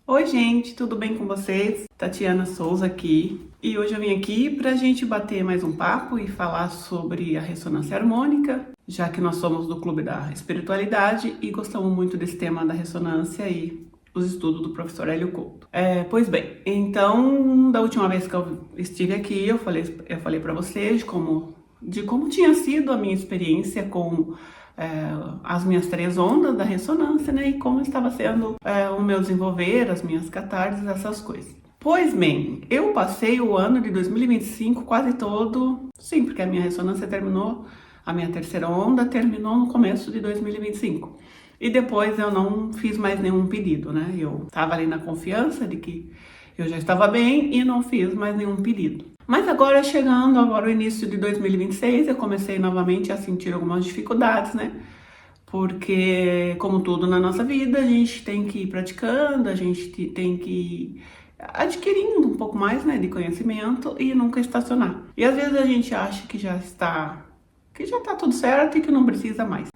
Oi, gente, tudo bem com vocês? Tatiana Souza aqui. E hoje eu vim aqui para a gente bater mais um papo e falar sobre a ressonância harmônica, já que nós somos do Clube da Espiritualidade e gostamos muito desse tema da ressonância e os estudos do professor Hélio Couto. Pois bem, então, da última vez que eu estive aqui, eu falei para vocês de como tinha sido a minha experiência com as minhas 3 ondas da ressonância, né? E como estava sendo o meu desenvolver, as minhas catarses, essas coisas. Pois bem, eu passei o ano de 2025 quase todo, sim, porque a minha ressonância terminou, a minha 3ª onda terminou no começo de 2025. E depois eu não fiz mais nenhum pedido, né? Eu estava ali na confiança de que eu já estava bem e não fiz mais nenhum pedido. Mas agora, chegando o início de 2026, eu comecei novamente a sentir algumas dificuldades, né? Porque, como tudo na nossa vida, a gente tem que ir praticando, a gente tem que ir adquirindo um pouco mais, né, de conhecimento e nunca estacionar. E às vezes a gente acha que já está tudo certo e que não precisa mais.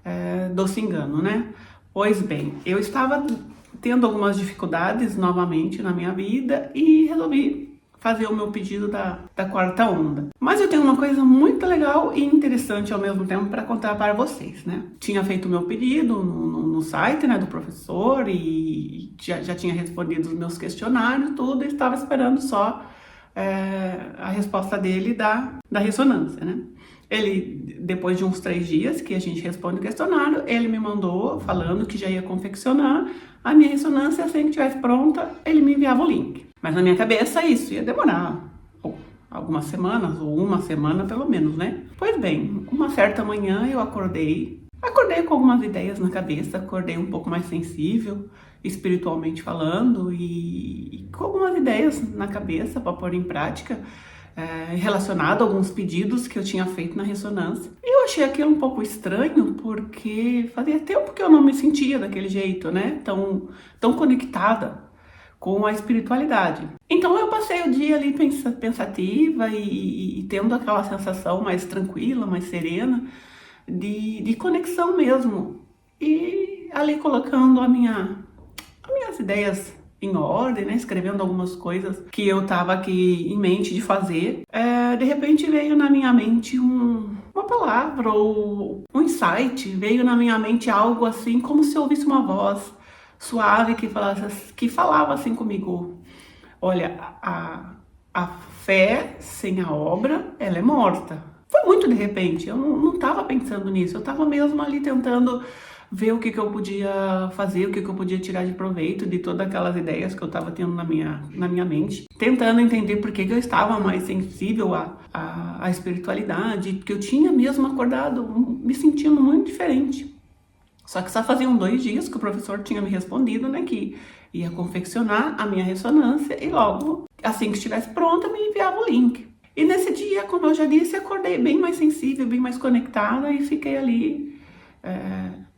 Doce engano, né? Pois bem, eu estava tendo algumas dificuldades novamente na minha vida e resolvi fazer o meu pedido da 4ª onda. Mas eu tenho uma coisa muito legal e interessante ao mesmo tempo para contar para vocês, né? Tinha feito o meu pedido no site, né, do professor e já tinha respondido os meus questionários, tudo, e estava esperando só a resposta dele da ressonância, né? Ele, depois de uns 3 dias que a gente responde o questionário, ele me mandou falando que já ia confeccionar a minha ressonância, assim que estivesse pronta, ele me enviava o link. Mas na minha cabeça isso ia demorar algumas semanas, ou uma semana pelo menos, né? Pois bem, uma certa manhã eu acordei com algumas ideias na cabeça, acordei um pouco mais sensível, espiritualmente falando, e com algumas ideias na cabeça para pôr em prática, relacionado a alguns pedidos que eu tinha feito na ressonância. E eu achei aquilo um pouco estranho, porque fazia tempo que eu não me sentia daquele jeito, né? Tão conectada com a espiritualidade. Então eu passei o dia ali pensativa e tendo aquela sensação mais tranquila, mais serena, de conexão mesmo. E ali colocando as minhas ideias em ordem, né? Escrevendo algumas coisas que eu estava aqui em mente de fazer. De repente veio na minha mente uma palavra ou um insight, veio na minha mente algo assim, como se eu ouvisse uma voz suave que falava assim comigo: olha, a fé sem a obra, ela é morta. Foi muito de repente, eu não estava pensando nisso, eu estava mesmo ali tentando ver o que eu podia fazer, o que eu podia tirar de proveito de todas aquelas ideias que eu estava tendo na minha mente, tentando entender por que eu estava mais sensível à espiritualidade, que eu tinha mesmo acordado me sentindo muito diferente. Só que só faziam 2 dias que o professor tinha me respondido, né, que ia confeccionar a minha ressonância e logo, assim que estivesse pronta, me enviava o link. E nesse dia, como eu já disse, acordei bem mais sensível, bem mais conectada e fiquei ali,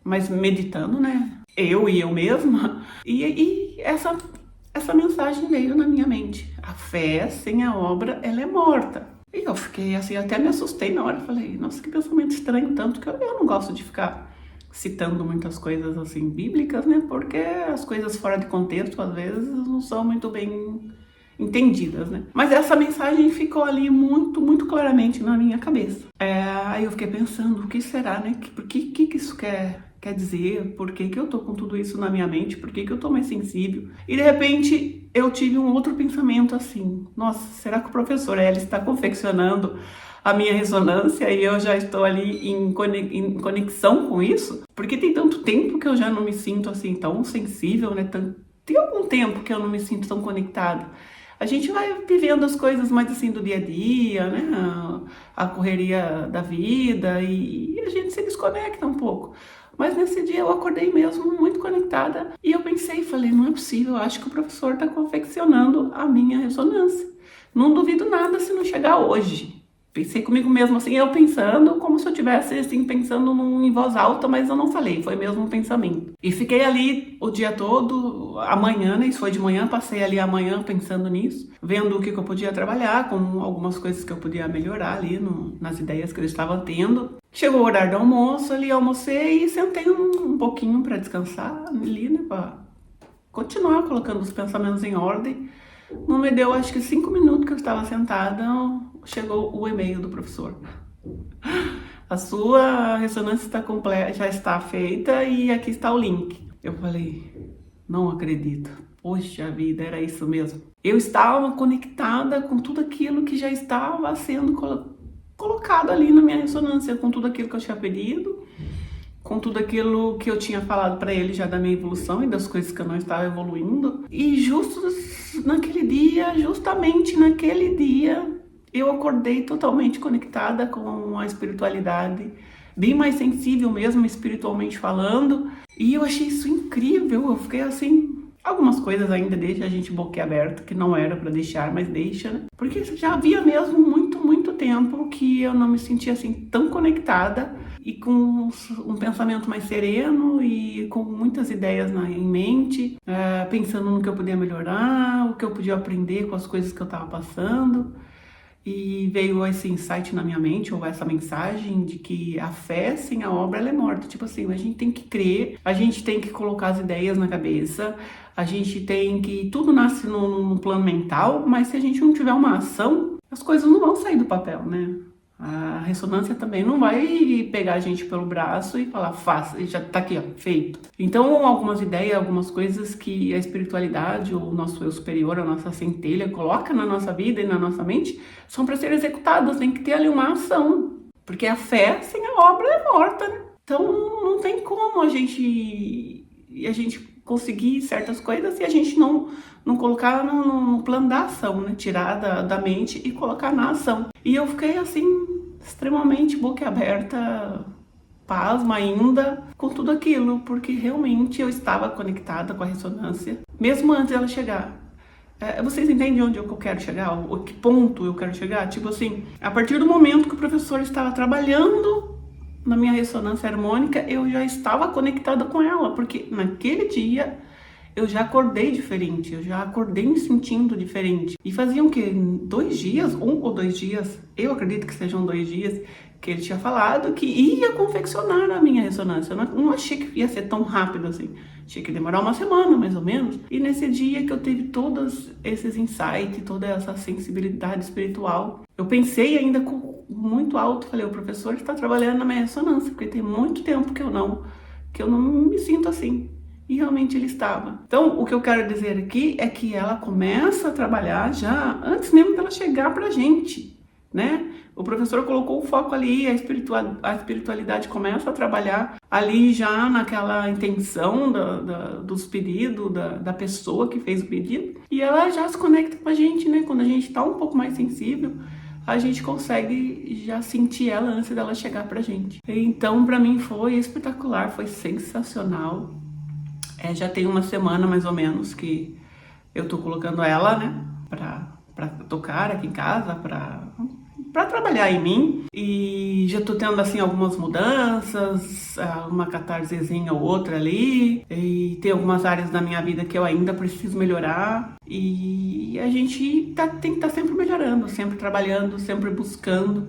mas meditando, né, eu mesma. E essa mensagem veio na minha mente: a fé sem a obra, ela é morta. E eu fiquei assim, até me assustei na hora, falei: nossa, que pensamento estranho, tanto que eu não gosto de ficar citando muitas coisas assim bíblicas, né? Porque as coisas fora de contexto às vezes não são muito bem entendidas, né? Mas essa mensagem ficou ali muito, muito claramente na minha cabeça. Aí eu fiquei pensando, o que será, né? O que isso quer dizer? Por que eu tô com tudo isso na minha mente? Por que eu tô mais sensível? E de repente eu tive um outro pensamento assim: nossa, será que o professor Hélio está confeccionando a minha ressonância e eu já estou ali em conexão com isso? Porque tem tanto tempo que eu já não me sinto assim tão sensível, né? Tem algum tempo que eu não me sinto tão conectada. A gente vai vivendo as coisas mais assim do dia a dia, né? A correria da vida e a gente se desconecta um pouco. Mas nesse dia eu acordei mesmo muito conectada e eu pensei, falei: não é possível, eu acho que o professor está confeccionando a minha ressonância. Não duvido nada se não chegar hoje. Pensei comigo mesmo assim, eu pensando como se eu estivesse assim, pensando em voz alta, mas eu não falei, foi mesmo um pensamento. E fiquei ali o dia todo, amanhã, né, isso foi de manhã, passei ali amanhã pensando nisso, vendo o que eu podia trabalhar, com algumas coisas que eu podia melhorar ali nas ideias que eu estava tendo. Chegou o horário do almoço, ali almocei e sentei um pouquinho para descansar ali, né, continuar colocando os pensamentos em ordem. Não me deu, acho que 5 minutos que eu estava sentada, chegou o e-mail do professor. A sua ressonância está completa, já está feita e aqui está o link. Eu falei, não acredito. Poxa vida, era isso mesmo. Eu estava conectada com tudo aquilo que já estava sendo colocado ali na minha ressonância, com tudo aquilo que eu tinha pedido, com tudo aquilo que eu tinha falado para ele já da minha evolução e das coisas que eu não estava evoluindo. E justamente naquele dia, eu acordei totalmente conectada com a espiritualidade, bem mais sensível mesmo, espiritualmente falando. E eu achei isso incrível, eu fiquei assim... Algumas coisas ainda deixam a gente boquiaberto, que não era para deixar, mas deixa, né? Porque já havia mesmo muito tempo que eu não me sentia assim tão conectada e com um pensamento mais sereno e com muitas ideias em mente, pensando no que eu podia melhorar, o que eu podia aprender com as coisas que eu estava passando. E veio esse insight na minha mente, ou essa mensagem de que a fé sem a obra ela é morta. Tipo assim, a gente tem que crer, a gente tem que colocar as ideias na cabeça, a gente tem que... Tudo nasce no plano mental, mas se a gente não tiver uma ação, as coisas não vão sair do papel, né? A ressonância também não vai pegar a gente pelo braço e falar, faça, já tá aqui, ó, feito. Então, algumas ideias, algumas coisas que a espiritualidade, o nosso eu superior, a nossa centelha coloca na nossa vida e na nossa mente, são para ser executadas, tem que ter ali uma ação. Porque a fé sem a obra é morta, né? Então, não tem como a gente conseguir certas coisas se a gente não colocar no plano da ação, né? Tirar da mente e colocar na ação. E eu fiquei assim, extremamente boquiaberta, pasma ainda com tudo aquilo, porque realmente eu estava conectada com a ressonância, mesmo antes dela chegar. Vocês entendem onde eu quero chegar? O que ponto eu quero chegar? Tipo assim, a partir do momento que o professor estava trabalhando na minha ressonância harmônica, eu já estava conectada com ela, porque naquele dia eu já acordei diferente, eu já acordei me sentindo diferente. E faziam o quê? 2 dias, 1 ou 2 dias, eu acredito que sejam 2 dias, que ele tinha falado que ia confeccionar a minha ressonância. Eu não achei que ia ser tão rápido assim. Achei que ia demorar 1 semana, mais ou menos. E nesse dia que eu tive todos esses insights, toda essa sensibilidade espiritual, eu pensei ainda muito alto, falei, o professor está trabalhando na minha ressonância, porque tem muito tempo que eu não me sinto assim. E realmente ele estava. Então, o que eu quero dizer aqui é que ela começa a trabalhar já antes mesmo dela chegar pra gente, né? O professor colocou o foco ali, a espiritualidade começa a trabalhar ali já naquela intenção dos pedidos, da pessoa que fez o pedido, e ela já se conecta com a gente, né? Quando a gente está um pouco mais sensível, a gente consegue já sentir ela antes dela chegar pra gente. Então, pra mim foi espetacular, foi sensacional. Já tem 1 semana mais ou menos que eu tô colocando ela, né, pra tocar aqui em casa, pra trabalhar em mim. E já tô tendo, assim, algumas mudanças, uma catarsezinha ou outra ali. E tem algumas áreas da minha vida que eu ainda preciso melhorar. E a gente tem que estar sempre melhorando, sempre trabalhando, sempre buscando.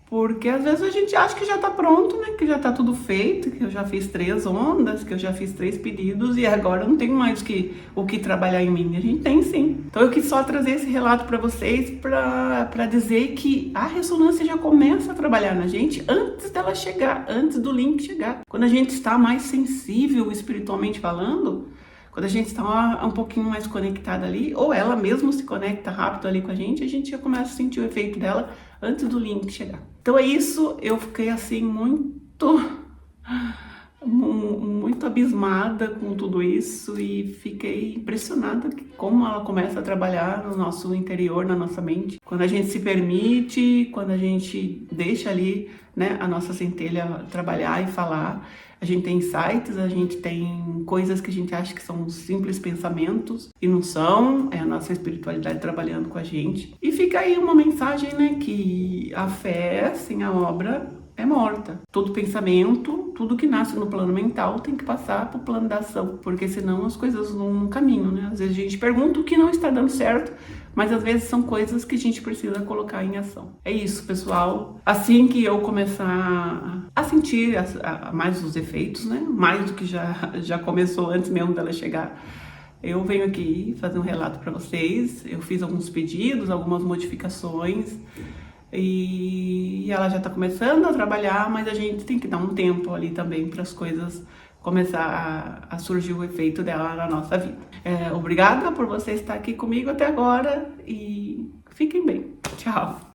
Porque às vezes a gente acha que já tá pronto, né? Que já tá tudo feito, que eu já fiz 3 ondas, que eu já fiz 3 pedidos e agora eu não tenho mais o que trabalhar em mim. A gente tem sim. Então eu quis só trazer esse relato para vocês para dizer que a ressonância já começa a trabalhar na gente antes dela chegar, antes do link chegar. Quando a gente está mais sensível espiritualmente falando, quando a gente está um pouquinho mais conectada ali, ou ela mesmo se conecta rápido ali com a gente já começa a sentir o efeito dela antes do link chegar. Então é isso, eu fiquei assim muito abismada com tudo isso e fiquei impressionada como ela começa a trabalhar no nosso interior, na nossa mente. Quando a gente se permite, quando a gente deixa ali, né, a nossa centelha trabalhar e falar, a gente tem insights, a gente tem coisas que a gente acha que são simples pensamentos e não são, é a nossa espiritualidade trabalhando com a gente. E fica aí uma mensagem, né, que a fé sem a obra é morta. Todo pensamento, tudo que nasce no plano mental tem que passar para o plano da ação, porque senão as coisas não caminham, né? Às vezes a gente pergunta o que não está dando certo, mas às vezes são coisas que a gente precisa colocar em ação. É isso, pessoal. Assim que eu começar a sentir mais os efeitos, né? Mais do que já começou antes mesmo dela chegar, eu venho aqui fazer um relato para vocês. Eu fiz alguns pedidos, algumas modificações e ela já está começando a trabalhar, mas a gente tem que dar um tempo ali também para as coisas começar a surgir o efeito dela na nossa vida. Obrigada por você estar aqui comigo até agora e fiquem bem. Tchau!